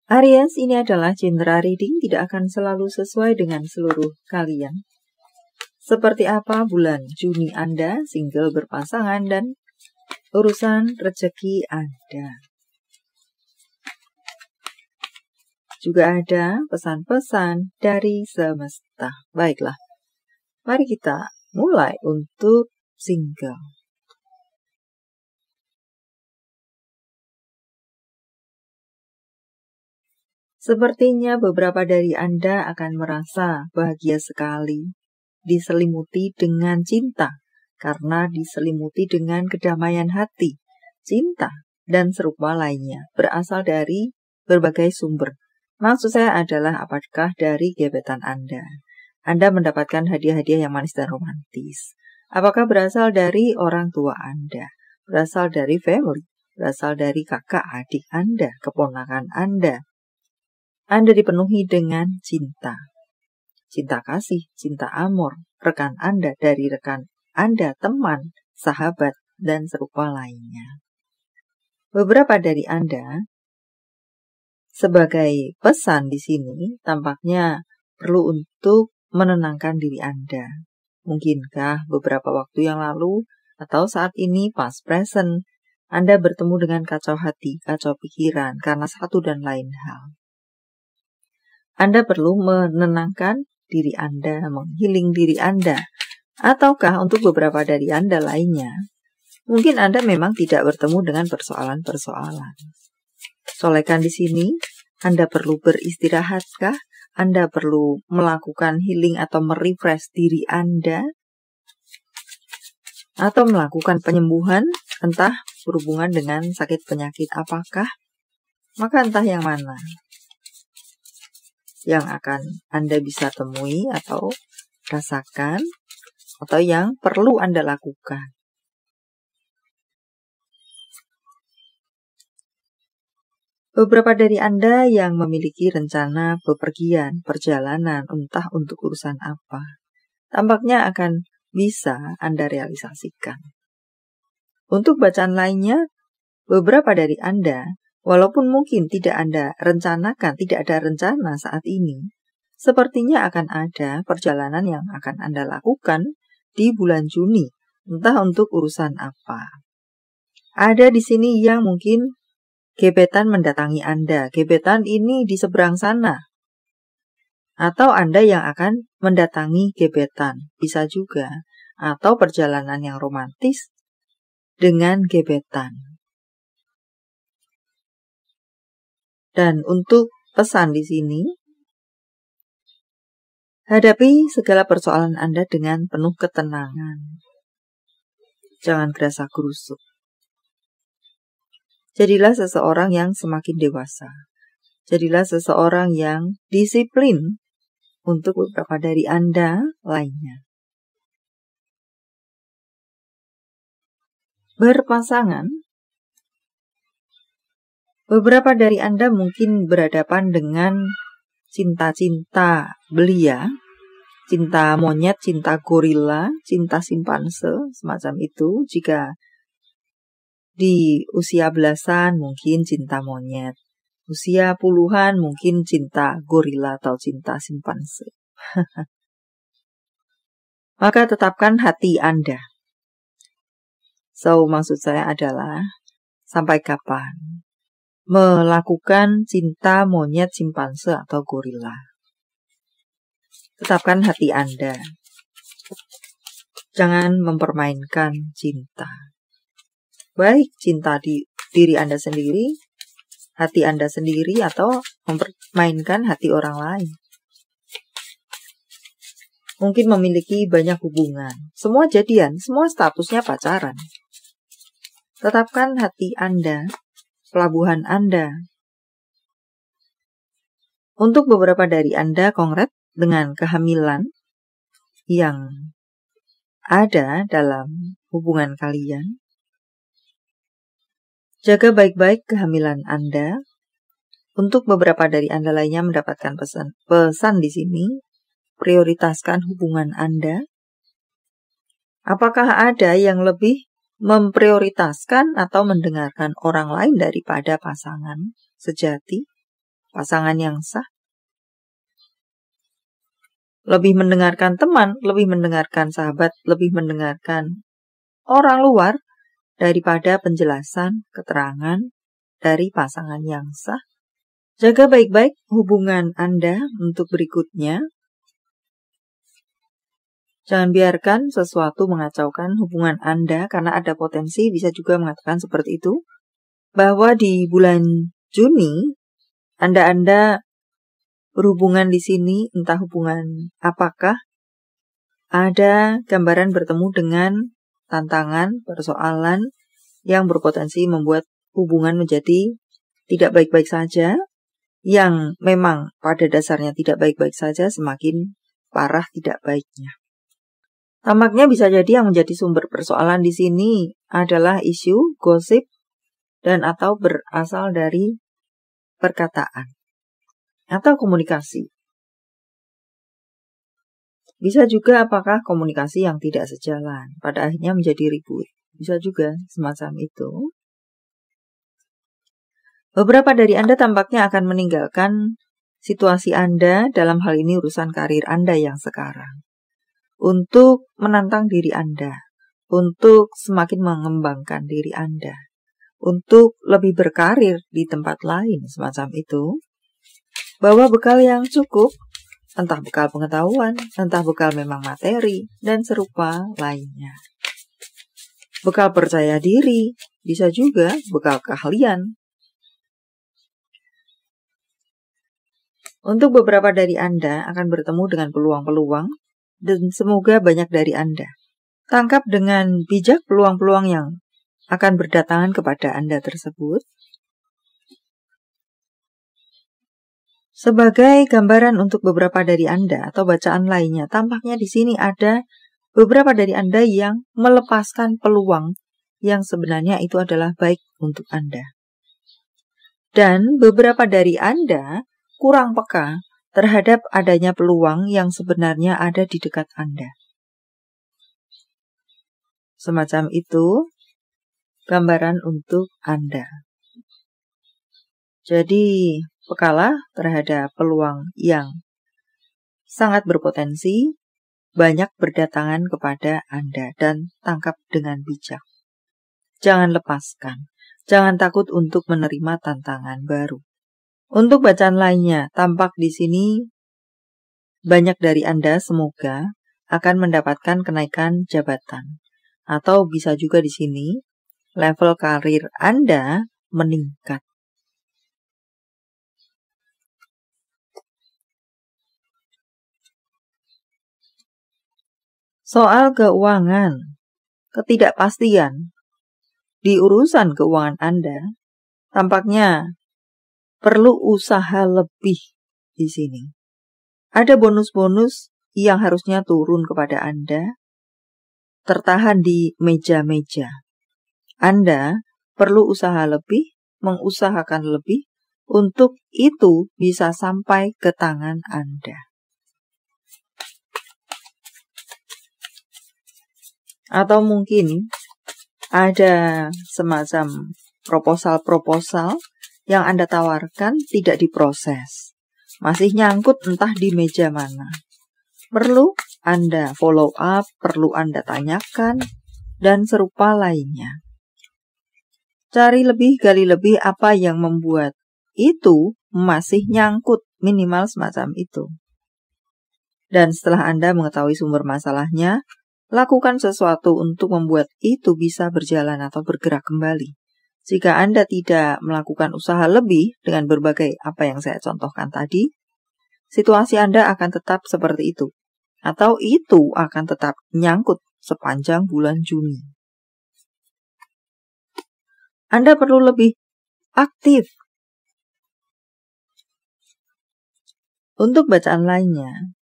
Aries, ini adalah general reading, tidak akan selalu sesuai dengan seluruh kalian. Seperti apa bulan Juni Anda, single berpasangan, dan urusan rezeki Anda. Juga ada pesan-pesan dari semesta. Baiklah, mari kita mulai untuk single. Sepertinya beberapa dari Anda akan merasa bahagia sekali, diselimuti dengan cinta, karena diselimuti dengan kedamaian hati, cinta, dan serupa lainnya, berasal dari berbagai sumber. Maksud saya adalah apakah dari gebetan Anda? Anda mendapatkan hadiah-hadiah yang manis dan romantis. Apakah berasal dari orang tua Anda? Berasal dari family? Berasal dari kakak adik Anda, keponakan Anda? Anda dipenuhi dengan cinta. Cinta kasih, cinta amor, rekan Anda dari rekan Anda, teman, sahabat, dan serupa lainnya. Beberapa dari Anda, sebagai pesan di sini, tampaknya perlu untuk menenangkan diri Anda. Mungkinkah beberapa waktu yang lalu, atau saat ini pas present, Anda bertemu dengan kacau hati, kacau pikiran, karena satu dan lain hal. Anda perlu menenangkan diri Anda, menghealing diri Anda. Ataukah untuk beberapa dari Anda lainnya, mungkin Anda memang tidak bertemu dengan persoalan-persoalan. Soalkan di sini, Anda perlu beristirahatkah? Anda perlu melakukan healing atau merefresh diri Anda? Atau melakukan penyembuhan, entah berhubungan dengan sakit penyakit apakah? Maka entah yang mana yang akan Anda bisa temui atau rasakan, atau yang perlu Anda lakukan. Beberapa dari Anda yang memiliki rencana bepergian, perjalanan, entah untuk urusan apa, tampaknya akan bisa Anda realisasikan. Untuk bacaan lainnya, beberapa dari Anda, walaupun mungkin tidak Anda rencanakan, tidak ada rencana saat ini, sepertinya akan ada perjalanan yang akan Anda lakukan di bulan Juni, entah untuk urusan apa. Ada di sini yang mungkin gebetan mendatangi Anda, gebetan ini di seberang sana. Atau Anda yang akan mendatangi gebetan, bisa juga. Atau perjalanan yang romantis dengan gebetan. Dan untuk pesan di sini, hadapi segala persoalan Anda dengan penuh ketenangan. Jangan gerasa gerusuk. Jadilah seseorang yang semakin dewasa. Jadilah seseorang yang disiplin untuk beberapa dari Anda lainnya. Berpasangan, beberapa dari Anda mungkin berhadapan dengan cinta-cinta belia, cinta monyet, cinta gorila, cinta simpanse, semacam itu. Jika di usia belasan mungkin cinta monyet, usia puluhan mungkin cinta gorila atau cinta simpanse. Maka tetapkan hati Anda. So, maksud saya adalah, sampai kapan melakukan cinta monyet, simpanse, atau gorila? Tetapkan hati Anda. Jangan mempermainkan cinta. Baik cinta di diri Anda sendiri, hati Anda sendiri, atau mempermainkan hati orang lain. Mungkin memiliki banyak hubungan. Semua jadian, semua statusnya pacaran. Tetapkan hati Anda, pelabuhan Anda. Untuk beberapa dari Anda kongret dengan kehamilan yang ada dalam hubungan kalian. Jaga baik-baik kehamilan Anda. Untuk beberapa dari Anda lainnya mendapatkan pesan di sini, prioritaskan hubungan Anda. Apakah ada yang lebih memprioritaskan atau mendengarkan orang lain daripada pasangan sejati? pasangan yang sah? Lebih mendengarkan teman, lebih mendengarkan sahabat, lebih mendengarkan orang luar daripada penjelasan, keterangan dari pasangan yang sah? Jaga baik-baik hubungan Anda untuk berikutnya. Jangan biarkan sesuatu mengacaukan hubungan Anda, karena ada potensi bisa juga mengatakan seperti itu, bahwa di bulan Juni Anda berhubungan di sini, entah hubungan apakah, ada gambaran bertemu dengan tantangan, persoalan yang berpotensi membuat hubungan menjadi tidak baik-baik saja, yang memang pada dasarnya tidak baik-baik saja, semakin parah tidak baiknya. Tampaknya bisa jadi yang menjadi sumber persoalan di sini adalah isu gosip dan atau berasal dari perkataan atau komunikasi. Bisa juga apakah komunikasi yang tidak sejalan, pada akhirnya menjadi ribut. Bisa juga semacam itu. Beberapa dari Anda tampaknya akan meninggalkan situasi Anda, dalam hal ini urusan karir Anda yang sekarang, untuk menantang diri Anda, untuk semakin mengembangkan diri Anda, untuk lebih berkarir di tempat lain semacam itu. Bawa bekal yang cukup, entah bekal pengetahuan, entah bekal memang materi, dan serupa lainnya. Bekal percaya diri, bisa juga bekal keahlian. Untuk beberapa dari Anda akan bertemu dengan peluang-peluang, dan semoga banyak dari Anda tangkap dengan bijak peluang-peluang yang akan berdatangan kepada Anda tersebut. Sebagai gambaran untuk beberapa dari Anda atau bacaan lainnya, tampaknya di sini ada beberapa dari Anda yang melepaskan peluang yang sebenarnya itu adalah baik untuk Anda. Dan beberapa dari Anda kurang peka terhadap adanya peluang yang sebenarnya ada di dekat Anda. Semacam itu gambaran untuk Anda. Jadi, pekalah terhadap peluang yang sangat berpotensi, banyak berdatangan kepada Anda, dan tangkap dengan bijak. Jangan lepaskan, jangan takut untuk menerima tantangan baru. Untuk bacaan lainnya, tampak di sini banyak dari Anda semoga akan mendapatkan kenaikan jabatan, atau bisa juga di sini level karir Anda meningkat. Soal keuangan, ketidakpastian di urusan keuangan Anda tampaknya perlu usaha lebih di sini. Ada bonus-bonus yang harusnya turun kepada Anda, tertahan di meja-meja. Anda perlu usaha lebih, mengusahakan lebih, untuk itu bisa sampai ke tangan Anda. Atau mungkin ada semacam proposal-proposal yang Anda tawarkan tidak diproses. Masih nyangkut entah di meja mana. Perlu Anda follow up, perlu Anda tanyakan, dan serupa lainnya. Cari lebih, gali lebih apa yang membuat itu masih nyangkut, minimal semacam itu. Dan setelah Anda mengetahui sumber masalahnya, lakukan sesuatu untuk membuat itu bisa berjalan atau bergerak kembali. Jika Anda tidak melakukan usaha lebih dengan berbagai apa yang saya contohkan tadi, situasi Anda akan tetap seperti itu. Atau itu akan tetap nyangkut sepanjang bulan Juni. Anda perlu lebih aktif. Untuk bacaan lainnya,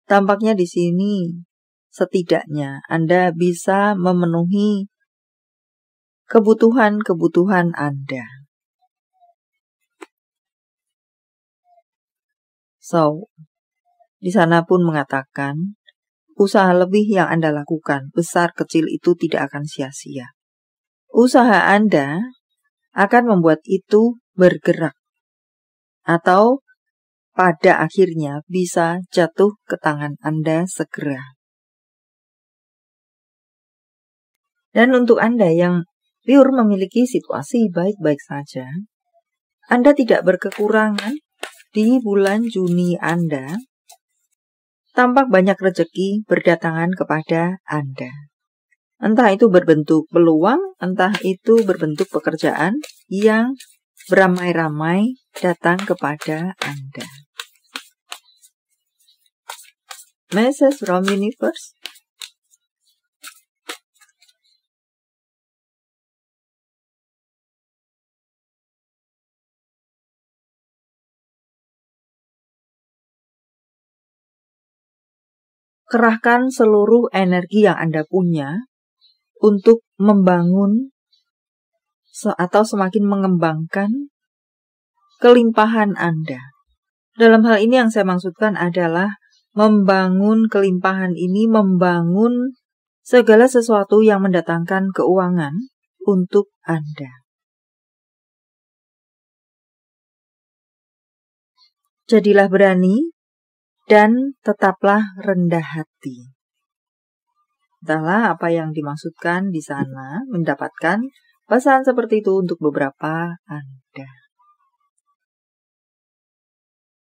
tampaknya di sini setidaknya Anda bisa memenuhi kebutuhan-kebutuhan Anda. So, di sana pun mengatakan, usaha lebih yang Anda lakukan, besar kecil itu tidak akan sia-sia. Usaha Anda akan membuat itu bergerak. atau pada akhirnya bisa jatuh ke tangan Anda segera. Dan untuk Anda yang pure memiliki situasi baik-baik saja, Anda tidak berkekurangan di bulan Juni Anda. Tampak banyak rezeki berdatangan kepada Anda. Entah itu berbentuk peluang, entah itu berbentuk pekerjaan yang beramai-ramai datang kepada Anda. Message from Universe. Kerahkan seluruh energi yang Anda punya untuk membangun atau semakin mengembangkan kelimpahan Anda. Dalam hal ini yang saya maksudkan adalah membangun kelimpahan ini, membangun segala sesuatu yang mendatangkan keuangan untuk Anda. Jadilah berani dan tetaplah rendah hati. Entahlah apa yang dimaksudkan di sana, mendapatkan pesan seperti itu untuk beberapa Anda.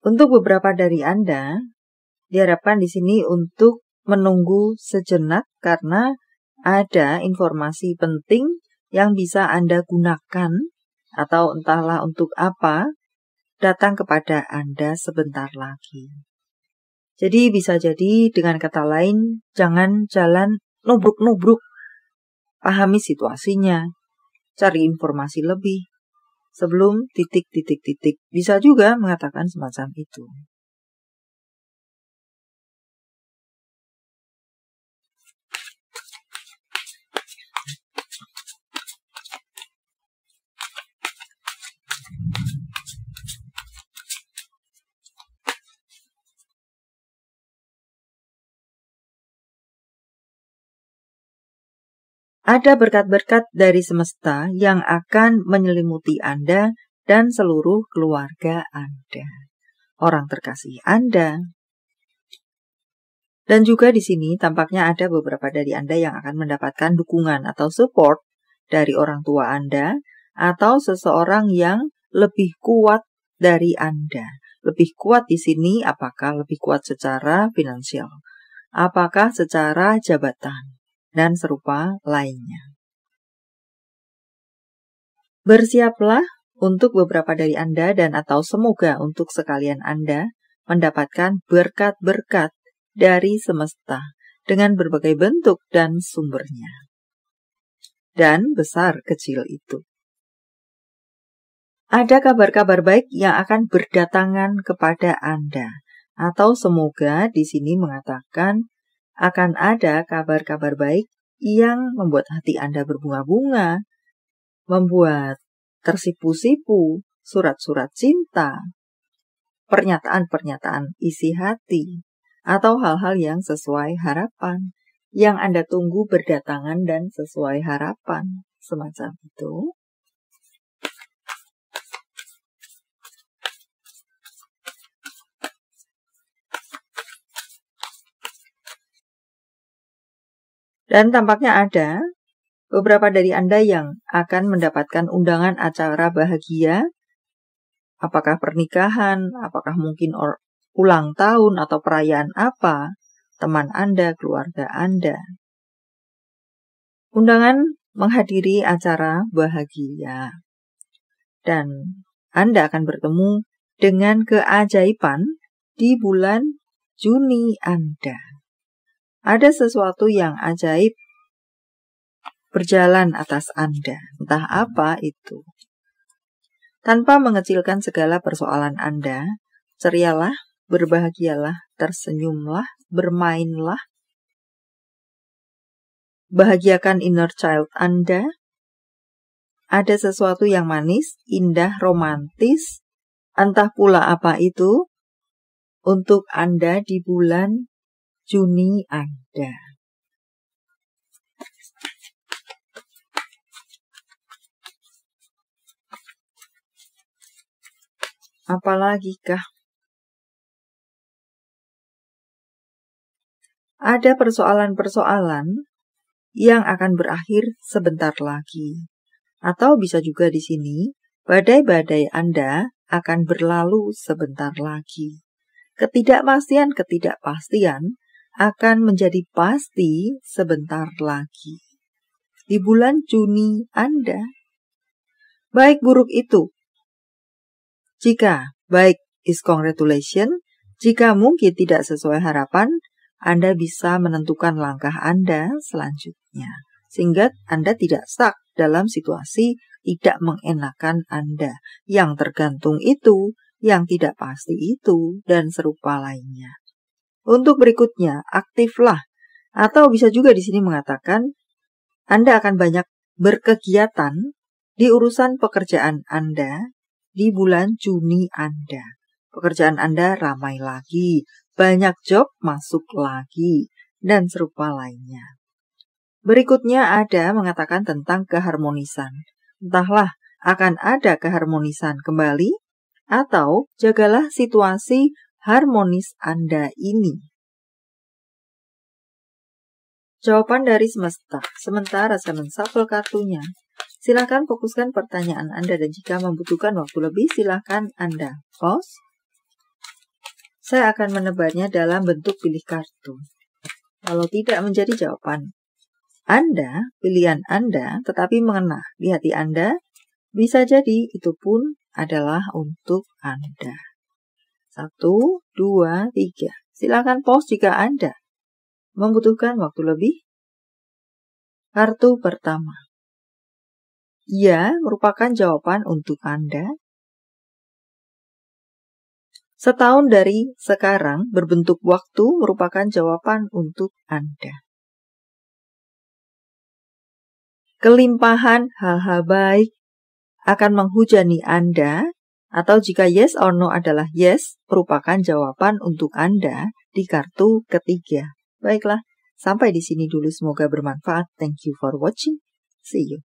Untuk beberapa dari Anda, diharapkan di sini untuk menunggu sejenak karena ada informasi penting yang bisa Anda gunakan atau entahlah untuk apa datang kepada Anda sebentar lagi. Jadi bisa jadi dengan kata lain, jangan jalan nubruk-nubruk. Pahami situasinya, cari informasi lebih sebelum titik-titik-titik. Bisa juga mengatakan semacam itu. Ada berkat-berkat dari semesta yang akan menyelimuti Anda dan seluruh keluarga Anda, orang terkasih Anda. Dan juga di sini tampaknya ada beberapa dari Anda yang akan mendapatkan dukungan atau support dari orang tua Anda atau seseorang yang lebih kuat dari Anda. Lebih kuat di sini apakah lebih kuat secara finansial, apakah secara jabatan, dan serupa lainnya. Bersiaplah untuk beberapa dari Anda dan atau semoga untuk sekalian Anda mendapatkan berkat-berkat dari semesta dengan berbagai bentuk dan sumbernya. Dan besar kecil itu. Ada kabar-kabar baik yang akan berdatangan kepada Anda. Atau semoga di sini mengatakan akan ada kabar-kabar baik yang membuat hati Anda berbunga-bunga, membuat tersipu-sipu, surat-surat cinta, pernyataan-pernyataan isi hati, atau hal-hal yang sesuai harapan, yang Anda tunggu berdatangan dan sesuai harapan, semacam itu. Dan tampaknya ada beberapa dari Anda yang akan mendapatkan undangan acara bahagia, apakah pernikahan, apakah mungkin ulang tahun atau perayaan apa, teman Anda, keluarga Anda. Undangan menghadiri acara bahagia. Dan Anda akan bertemu dengan keajaiban di bulan Juni Anda. Ada sesuatu yang ajaib berjalan atas Anda, entah apa itu. Tanpa mengecilkan segala persoalan Anda, cerialah, berbahagialah, tersenyumlah, bermainlah, bahagiakan inner child Anda. Ada sesuatu yang manis, indah, romantis, entah pula apa itu, untuk Anda di bulan Juni Anda. Apalagi kah? Ada persoalan-persoalan yang akan berakhir sebentar lagi. Atau bisa juga di sini, badai-badai Anda akan berlalu sebentar lagi. Ketidakpastian akan menjadi pasti sebentar lagi. Di bulan Juni Anda, baik buruk itu. Jika baik is congratulation, jika mungkin tidak sesuai harapan, Anda bisa menentukan langkah Anda selanjutnya. Sehingga Anda tidak stuck dalam situasi tidak mengenakan Anda. Yang tergantung itu, yang tidak pasti itu, dan serupa lainnya. Untuk berikutnya, aktiflah. Atau bisa juga di sini mengatakan, Anda akan banyak berkegiatan di urusan pekerjaan Anda di bulan Juni Anda. Pekerjaan Anda ramai lagi, banyak job masuk lagi, dan serupa lainnya. Berikutnya ada mengatakan tentang keharmonisan. Entahlah akan ada keharmonisan kembali, atau jagalah situasi harmonis Anda ini. Jawaban dari semesta. Sementara saya menshuffle kartunya, silakan fokuskan pertanyaan Anda dan jika membutuhkan waktu lebih, silakan Anda pause. Saya akan menebarnya dalam bentuk pilih kartu. Kalau tidak menjadi jawaban Anda, pilihan Anda, tetapi mengena di hati Anda, bisa jadi itu pun adalah untuk Anda. 1, 2, 3. Silakan pause jika Anda membutuhkan waktu lebih. Kartu pertama. Ya, merupakan jawaban untuk Anda. Setahun dari sekarang berbentuk waktu merupakan jawaban untuk Anda. Kelimpahan hal-hal baik akan menghujani Anda, atau jika yes or no adalah yes, merupakan jawaban untuk Anda di kartu ketiga. Baiklah, sampai di sini dulu, semoga bermanfaat. Thank you for watching. See you.